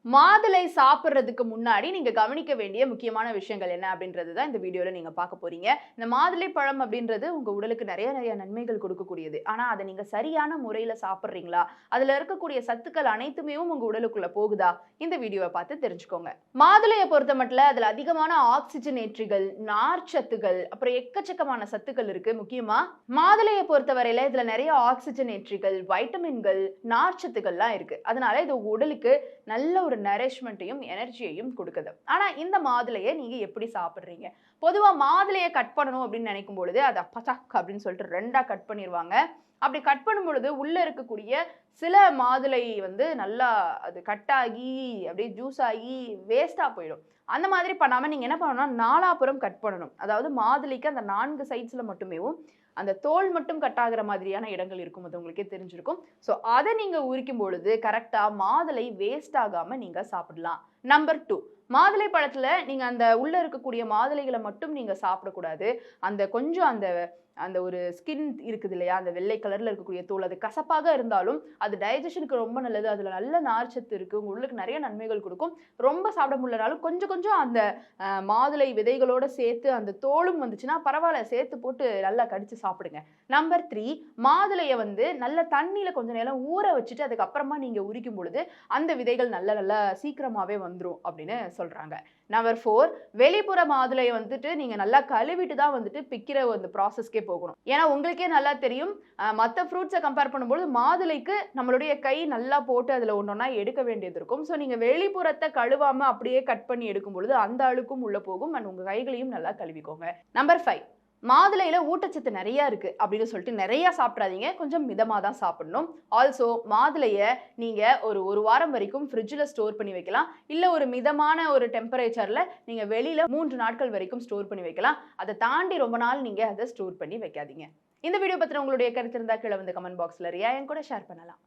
மாதுளை சாப்பிடுறதுக்கு முன்னாடி நீங்க கவனிக்க வேண்டிய முக்கியமான விஷயங்கள் என்ன அப்படின்றது தான் இந்த வீடியோல நீங்க பார்க்க போறீங்க. இந்த மாதுளை பழம் அப்படின்றது உங்க உடலுக்கு நிறைய நன்மைகள் கொடுக்கக்கூடியது. ஆனா அத நீங்க சரியான முறையில சாப்பிடுறீங்களா? அதுல இருக்கக்கூடிய சத்துக்கள் அனைத்துமே உங்க உடலுக்குள்ள போகுதா? இந்த வீடியோவை பார்த்து தெரிஞ்சுக்கோங்க. மாதுளைய பொறுத்தமட்டில அதுல அதிகமான ஆக்ஸிஜனேற்றிகள், நார்ச்சத்துகள், அப்புறம் எக்கச்சக்கமான சத்துக்கள் இருக்கு. முக்கியமா மாதுளைய பொறுத்தவரையில இதுல நிறைய ஆக்ஸிஜனேற்றிகள், வைட்டமின்கள், நார்ச்சத்துக்கள்லாம் இருக்கு. அதனால இது உங்க உடலுக்கு நல்ல ஒரு நரிஷ்மெண்ட்டையும் எனர்ஜியையும் கொடுக்குது. ஆனா இந்த மாதுளையை நீங்க எப்படி சாப்பிடுறீங்க? பொதுவா மாதுளையை கட் பண்ணணும் அப்படின்னு நினைக்கும் பொழுது அதை பச்சக் அப்படின்னு சொல்லிட்டு ரெண்டா கட் பண்ணிடுவாங்க. அப்படி கட் பண்ணும் பொழுது உள்ள இருக்கக்கூடிய சில மாதுளை வந்து நல்லா அது கட் ஆகி அப்படியே ஜூஸ் ஆகி வேஸ்டா போயிடும். அந்த மாதிரி பண்ணாம நீங்க என்ன பண்ணணும்னா நாலாபுறம் கட் பண்ணணும். அதாவது மாதுளைக்கு அந்த 4 சைட்ஸ்ல மட்டுமே அந்த தோல் மட்டும் கட் ஆகுற மாதிரியான இடங்கள் இருக்கும். அது உங்களுக்கே தெரிஞ்சிருக்கும். ஸோ அத நீங்க உரிக்கும் பொழுது கரெக்ட்டா மாதுளை வேஸ்ட் ஆகாம நீங்க சாப்பிடலாம். நம்பர் 2, மாதுளை பழத்துல நீங்க அந்த உள்ள இருக்கக்கூடிய மாதுளைகள மட்டும் நீங்க சாப்பிடக்கூடாது. அந்த கொஞ்சம் அந்த அந்த ஒரு ஸ்கின் இருக்குது இல்லையா? அந்த வெள்ளை கலர்ல இருக்கக்கூடிய தோல் அது கசப்பாக இருந்தாலும், அது டைஜஷனுக்கு ரொம்ப நல்லது. அதுல நல்ல நார்ச்சத்து இருக்கு. உங்க உடலுக்கு நெறைய நன்மைகள் குடுக்கும். ரொம்ப சாப்பிட முடியலனாலும் கொஞ்சம் கொஞ்சம் அந்த மாதுளை விதைகளோட சேர்த்து அந்த தோலும் வந்துச்சுன்னா பரவால்ல. சேர்த்து போட்டு நல்லா கடிச்சு சாப்பிடுங்க. நம்பர் 3, மாதுளைய வந்து நல்ல தண்ணீல கொஞ்ச நேரம் ஊற வச்சுட்டு அதுக்கப்புறமா நீங்க உரிக்கும் பொழுது, அந்த விதைகள் நல்ல நல்லா சீக்கிரமாவே வந்துரும் அப்படின்னு சொல்றாங்க. நம்பர் 4, வெளிப்புற மாதுளைய வந்துட்டு நீங்க நல்லா கழுவிட்டு தான் வந்துட்டு பிக்கிற அந்த ப்ராசஸ்க்கே போகணும். ஏன்னா உங்களுக்கே நல்லா தெரியும், மத்த ஃப்ரூட்ஸ கம்பேர் பண்ணும்போது மாதுளைக்கு நம்மளுடைய கை நல்லா போட்டு அதுல ஒண்ணொண்ணா எடுக்க வேண்டியது இருக்கும். ஸோ நீங்க வெளிப்புறத்த கழுவாம அப்படியே கட் பண்ணி எடுக்கும் பொழுது அந்த அழுக்கும் உள்ள போகும். அண்ட் உங்க கைகளையும் நல்லா கழுவிக்கோங்க. நம்பர் 5, மாதுளையில ஊட்டச்சத்து நெறைய இருக்கு அப்படின்னு சொல்லிட்டு நெறைய சாப்பிட்றாதீங்க. கொஞ்சம் மிதமா தான் சாப்பிடணும். ஆல்சோ மாதுளைய நீங்க ஒரு வாரம் வரைக்கும் ஃப்ரிட்ஜ்ல ஸ்டோர் பண்ணி வைக்கலாம். இல்ல ஒரு மிதமான ஒரு டெம்பரேச்சர்ல நீங்க வெளியில 3 நாட்கள் வரைக்கும் ஸ்டோர் பண்ணி வைக்கலாம். அத தாண்டி ரொம்ப நாள் நீங்க அத ஸ்டோர் பண்ணி வைக்காதீங்க. இந்த வீடியோ பத்தின உங்களுடைய கருத்து இருந்தா கீழ வந்து கமெண்ட் பாக்ஸ்ல ரியா என் கூட ஷேர் பண்ணலாம்.